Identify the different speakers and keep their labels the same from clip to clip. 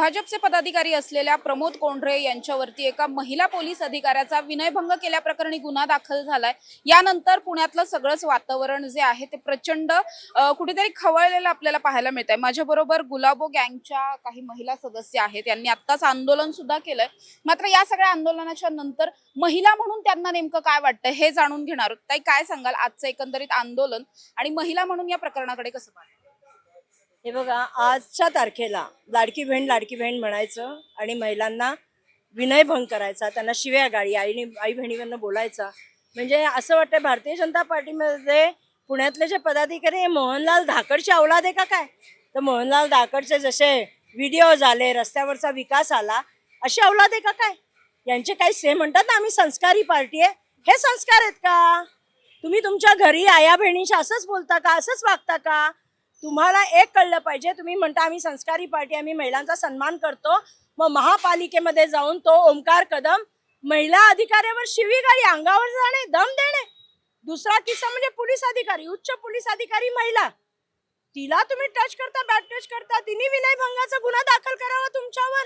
Speaker 1: भाजपचे पदाधिकारी असलेल्या प्रमोद कोंढरे यांच्यावरती एका महिला पोलीस अधिकाऱ्याचा विनयभंग केल्याप्रकरणी गुन्हा दाखल झालाय। यानंतर पुण्यातलं सगळंच वातावरण जे आहे ते प्रचंड कुठेतरी खवळलेलं आपल्याला पाहायला मिळतंय। माझ्याबरोबर गुलाबो गँगच्या काही महिला सदस्य आहेत, त्यांनी आत्ताच आंदोलन सुद्धा केलंय। मात्र या सगळ्या आंदोलनाच्या नंतर महिला म्हणून त्यांना नेमकं काय वाटतं हे जाणून घेणार आहोत। ताई, काय सांगाल आजचं एकंदरीत आंदोलन आणि महिला म्हणून या प्रकरणाकडे कसं पाहता?
Speaker 2: हे बघा, आजच्या तारखेला लाडकी बहीण म्हणायचं आणि महिलांना विनयभंग करायचा, त्यांना शिव्या गाळी आई बहिणीवरनं बोलायचा, म्हणजे असं वाटतं भारतीय जनता पार्टीमध्ये पुण्यातले जे पदाधिकारी हे मोहनलाल धाकडचे औलाद आहे का काय? तर मोहनलाल धाकडचे जसे व्हिडिओ झाले, रस्त्यावरचा विकास आला, अशी औलाद आहे का काय? यांचे काही से म्हणतात ना आम्ही संस्कारी पार्टी आहे, हे संस्कार आहेत का? तुम्ही तुमच्या घरी आया बहिणीशी असंच बोलता का, असंच वागता का? तुम्हाला एक कळलं पाहिजे, तुम्ही म्हणता आम्ही संस्कारी पार्टी, आम्ही महिलांचा सन्मान करतो, मग महापालिकेमध्ये जाऊन तो ओमकार कदम महिला अधिकाऱ्यावर शिवीगाळी, अंगावर जाणे, दम देणे। दुसरा किस्सा म्हणजे पोलीस अधिकारी, उच्च पोलीस अधिकारी महिला, तिला तुम्ही टच करता, बॅट टच करता, तिने विनयभंगाचा गुन्हा दाखल करावा तुमच्यावर।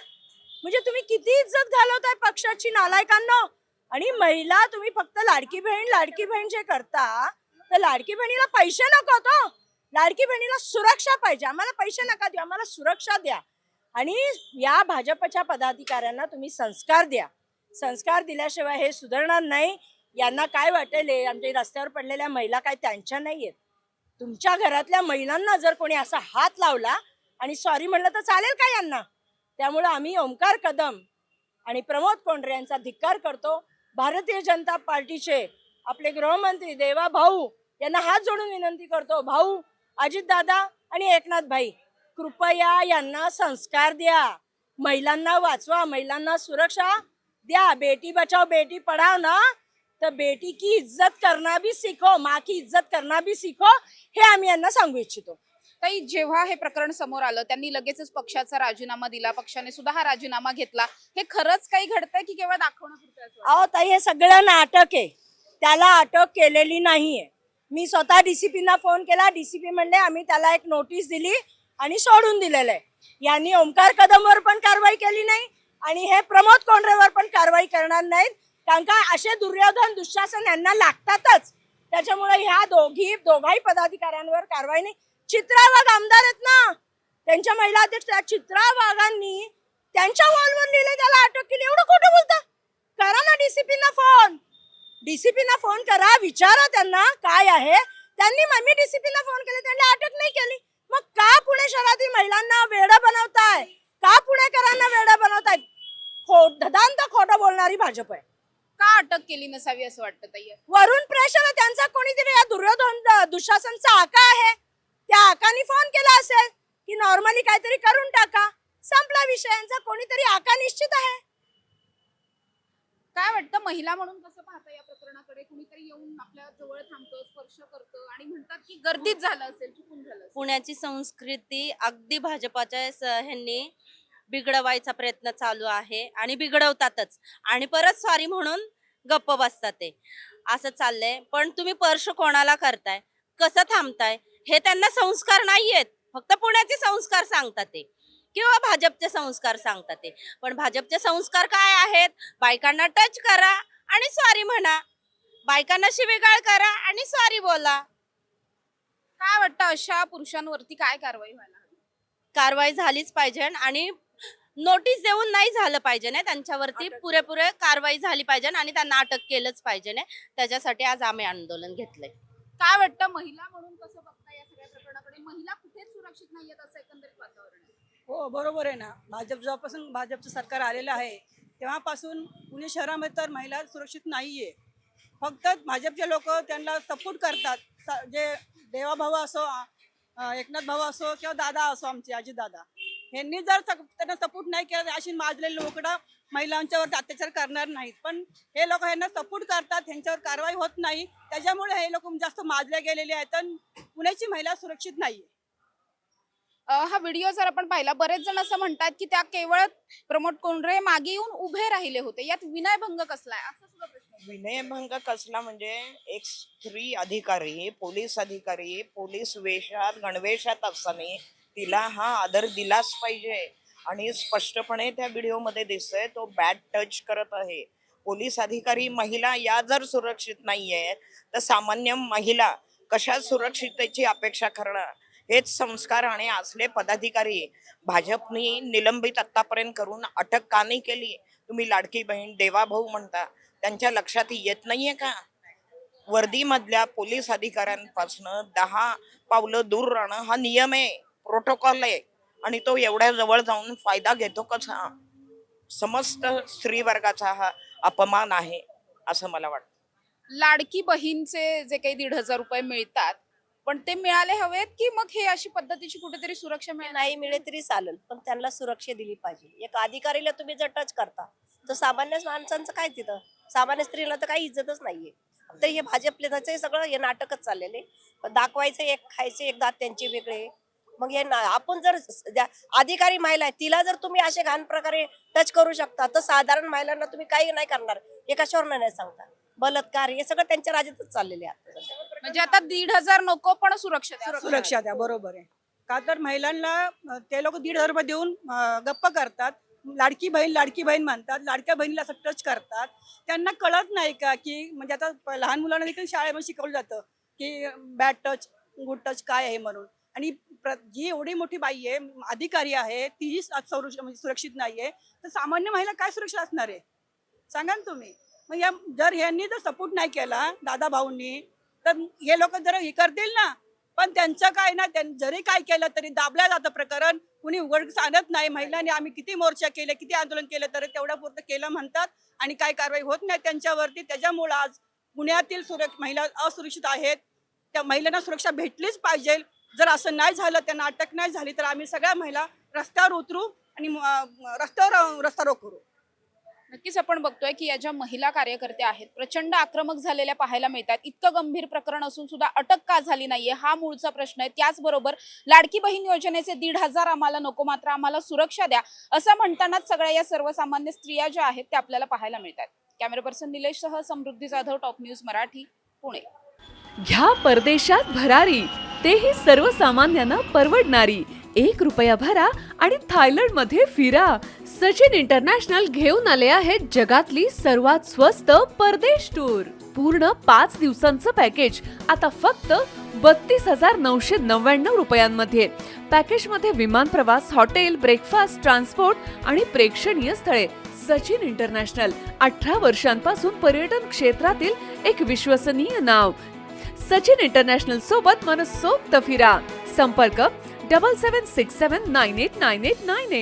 Speaker 2: म्हणजे तुम्ही किती इज्जत घालवताय पक्षाची, नालायकांनो। आणि महिला तुम्ही फक्त लाडकी बहीण जे करता, तर लाडकी बहिणीला पैसे नको तो, लाडकी बहिणीला सुरक्षा पाहिजे। आम्हाला पैसे नका देऊ, आम्हाला सुरक्षा द्या। आणि या भाजपच्या पदाधिकाऱ्यांना तुम्ही संस्कार द्या, संस्कार दिल्याशिवाय हे सुधारणार नाही। यांना काय वाटेल, आमच्या रस्त्यावर पडलेल्या महिला काय त्यांच्या नाहीयेत? तुमच्या घरातल्या महिलांना जर कोणी असा हात लावला आणि सॉरी म्हणलं तर चालेल का यांना? त्यामुळे आम्ही ओमकार कदम आणि प्रमोद कोंढरे यांचा धिक्कार करतो। भारतीय जनता पार्टीचे आपले गृहमंत्री देवा भाऊ यांना हात जोडून विनंती करतो, भाऊ अजितदादा आणि एकनाथ भाई, कृपया यांना संस्कार द्या, महिलांना वाचवा, महिलांना सुरक्षा द्या। बेटी बचाओ बेटी पढ़ाओ ना, तर बेटी की इज्जत करना भी सीखो, माँ की इज्जत करना भी सीखो, हे आम्ही यांना सांगू इच्छितो।
Speaker 1: ताई, जेव्हा हे प्रकरण समोर आलं त्यांनी लगेचच पक्षाचा राजीनामा दिला, पक्षाने सुद्धा हा राजीनामा घेतला। हे खरंच काही घडतंय की केवळ दाखवण्यापुरतं?
Speaker 2: अहो ताई, हे सगळं नाटक आहे, त्याला अटक केलेली नाहीये। मी स्वतः डीसीपींना फोन केला, डीसीपी म्हणले आम्ही त्याला एक नोटीस दिली आणि सोडून दिलेलं आहे। यांनी ओमकार कदमवर पण कारवाई केली नाही आणि हे प्रमोद कोंढरेवर पण कारवाई करणार नाहीत, कारण का असे दुर्योधन दुःशासन यांना लागतातच। त्याच्यामुळे ह्या दोघाही पदाधिकाऱ्यांवर कारवाई नाही। चित्रा वाघ आमदार आहेत ना, त्यांच्या महिला अध्यक्ष चित्रा वाघांनी त्यांच्या वॉलवर लिहिले त्याला अटक केली, एवढं खोटं बोलता? करा ना डीसीपीना फोन करा, विचारा त्यांना काय आहे। त्यांनी मी डीसीपीना फोन केले, त्यांनी अटक नाही केली। मग का पुणे शहरातील महिलांना वेडं बनवताय, का पुणेकरांना वेडं बनवताय? धदांत खोटं बोलणारी भाजप आहे।
Speaker 1: का अटक केली नसावी असं वाटतं ताई?
Speaker 2: वरून प्रेशर, त्यांचा कोणीतरी या दुर्योधन दुःशासनचा आका आहे, त्या आकानी फोन केला असेल की नॉर्मली काहीतरी करून टाका, संपला विषय। यांचा कोणीतरी आका निश्चित आहे।
Speaker 1: काय वाटतं, महिला म्हणून कसं पाहता या प्रकरणाकडे? कुणीतरी येऊन आपल्या जवळ थांबतं, स्पर्श करतं आणि म्हणतात की गर्दीत झालं असेल, चुकून झालं असेल।
Speaker 3: पुण्याची संस्कृती अगदी भाजपाच्या ह्यांनी बिघडवायचा प्रयत्न चालू आहे आणि बिघडवतातच, आणि परत सॉरी म्हणून गप्प बसतात ते, असं चाललंय। पण तुम्ही स्पर्श कोणाला करताय, कसं थांबताय, हे त्यांना संस्कार नाहीयेत, फक्त पुण्याचे संस्कार सांगतात ते, किंवा भाजपचे संस्कार सांगतात ते। पण भाजपचे संस्कार काय आहेत? बायकांना टच करा आणि सॉरी म्हणा, बायकांना शिवीगाळ करा आणि सॉरी बोला।
Speaker 1: काय वाटतं, अशा पुरुषांवरती काय कारवाई व्हायला हवी?
Speaker 3: कारवाई झालीच पाहिजे आणि नोटीस देऊन नाही झालं पाहिजे ना, त्यांच्यावरती पुरेपुरे कारवाई झाली पाहिजे आणि त्यांना अटक केलंच पाहिजे ना। त्याच्यासाठी आज आम्ही आंदोलन घेतलंय।
Speaker 1: काय वाटतं, महिला म्हणून कसं बघता या सगळ्या प्रकरणाकडे? महिला कुठेच सुरक्षित नाहीयेत असं एकंदरीत वातावरण आहे।
Speaker 4: हो, बरोबर आहे ना। जेव्हापासून भाजपचं सरकार आलेलं आहे तेव्हापासून पुणे शहरामध्ये तर महिला सुरक्षित नाहीये। फक्त भाजपचे लोक त्यांना सपोर्ट करतात, जे देवाभाऊ असो, एकनाथ भाऊ असो किंवा दादा असो, आमचे अजितदादा, यांनी जर त्यांना सपोर्ट नाही केला, अशी माजलेले लोक महिलांच्यावर अत्याचार करणार नाहीत। पण हे लोक यांना सपोर्ट करतात, ह्यांच्यावर कारवाई होत नाही, त्याच्यामुळे हे लोक जास्त माजले गेलेले आहेत आणि पुण्याची महिला सुरक्षित नाहीये।
Speaker 1: हा व्हिडिओ जर आपण पाहिला, बरेच जण असं म्हणतात की त्या केवळ प्रमोद कोंढरे मागे येऊन उभे राहिले होते, यात विनयभंग कसलाय असं सुद्धा प्रश्न आहे।
Speaker 5: विनयभंग कसला म्हणजे एक स्त्री अधिकारी, पोलीस वेशात गणवेशात असताना तिला हा आदर दिलाच पाहिजे। आणि स्पष्टपणे त्या व्हिडिओमध्ये दिसतंय तो बॅड टच करत आहे. पोलीस अधिकारी महिला या जर सुरक्षित नाहीये तर सामान्य महिला कशा सुरक्षिततेची अपेक्षा करणार? हेच संस्कार आणि असले पदाधिकारी भाजपने निलंबित आतापर्यंत करून अटक का नाही केली? तुम्ही लाडकी बहीण देवाभाऊ म्हणता, त्यांच्या लक्षात येत नाहीये का? वर्दीमधल्या पोलीस अधिकाऱ्यांपासून 10 पावलं दूर राहणं हा नियम आहे, प्रोटोकॉल आहे, आणि तो एवढ्या जवळ जाऊन फायदा घेतो कसा? समस्त स्त्री वर्गाचा हा अपमान आहे असं मला वाटतं.
Speaker 1: लाडकी बहीणचे जे काही 1,500 रुपये मिळतात पण ते मिळाले हवेत की मग हे अशी पद्धतीची कुठेतरी सुरक्षा मिळणार?
Speaker 2: नाही मिळे तरी चालेल, पण त्यांना सुरक्षा दिली पाहिजे. एक अधिकारीला तुम्ही जर टच करता तर सामान्य माणसांचं काय तिथं? सामान्य स्त्रीला तर काही इज्जतच नाहीये. तर हे भाजपले सगळं हे नाटकच चाललेले. दाखवायचं एक, खायचे एक, दात त्यांचे वेगळे. मग हे आपण जर अधिकारी महिला आहे तिला जर तुम्ही असे घाण प्रकारे टच करू शकता तर साधारण महिलांना तुम्ही काही नाही करणार. हे कशावर नाही सांगता? बलात्कार हे सगळं त्यांच्या राज्यातच चाललेले आहे.
Speaker 1: म्हणजे आता 1,500 नको पण सुरक्षा द्या.
Speaker 4: सुरक्षा द्या, बरोबर आहे. का तर महिलांना ते लोक 1,500 रुपये देऊन गप्प करतात. लाडकी बहीण म्हणतात, लाडक्या बहिणीला असं टच करतात. त्यांना कळत नाही का की म्हणजे आता लहान मुलांना देखील शाळेमध्ये शिकवलं जातं की बॅड टच गुड टच काय आहे म्हणून. आणि जी एवढी मोठी बाई आहे, अधिकारी आहे, तीही म्हणजे सुरक्षित नाहीये, तर सामान्य महिला काय सुरक्षित असणार आहे सांगा ना तुम्ही? मग जर यांनी जर सपोर्ट नाही केला दादा भाऊंनी तर हे लोक जर हे करतील ना, पण त्यांचं काय ना, जरी काय केलं तरी दाबल्या जातं प्रकरण. कुणी उघड सांगत नाही. महिलांनी आम्ही किती मोर्चा केले, किती आंदोलन केलं तरी तेवढ्या पुरतं केलं म्हणतात आणि काय कारवाई होत नाही त्यांच्यावरती. त्याच्यामुळं आज पुण्यातील महिला असुरक्षित आहेत. त्या महिलांना सुरक्षा भेटलीच पाहिजे. जर असं नाही झालं, त्यांना अटक नाही झाली तर आम्ही सगळ्या महिला रस्त्यावर उतरू आणि रस्ता रोको करू.
Speaker 1: नक्कीच आपण बघतोय की या ज्या महिला कार्यकर्त्या आहेत प्रचंड आक्रमक झालेल्या पाहायला मिळतात. इतकं गंभीर प्रकरण असून सुद्धा अटक का झाली नाहीये हा मूळचा प्रश्न आहे. त्याचबरोबर लाडकी बहीण योजनेचे 1,500 आम्हाला नको, मात्र आम्हाला सुरक्षा द्या असं म्हणतानाच सगळ्या या सर्वसामान्य स्त्रिया ज्या आहेत त्या आपल्याला पाहायला मिळतात. कॅमेरा पर्सन निलेश सह समृद्धी जाधव, टॉप न्यूज मराठी, पुणे.
Speaker 6: घ्या परदेशात भरारी, तेही सर्वसामान्यांना परवडणारी. 1 रुपया भरा आणि थायलंड मध्ये फिरा. सचिन इंटरनॅशनल घेऊन आले आहेत जगातली सर्वात स्वस्त परदेश टूर. पूर्ण 5 दिवसांचं पॅकेज आता फक्त 32,999 रुपयांमध्ये. पॅकेज मध्ये विमान प्रवास, हॉटेल, ब्रेकफास्ट, ट्रान्सपोर्ट आणि प्रेक्षणीय स्थळे. सचिन इंटरनॅशनल 18 वर्षांपासून पर्यटन क्षेत्रातील एक विश्वसनीय नाव. सचिन इंटरनॅशनल सोबत मनसोक्त फिरा. संपर्क 7767989898.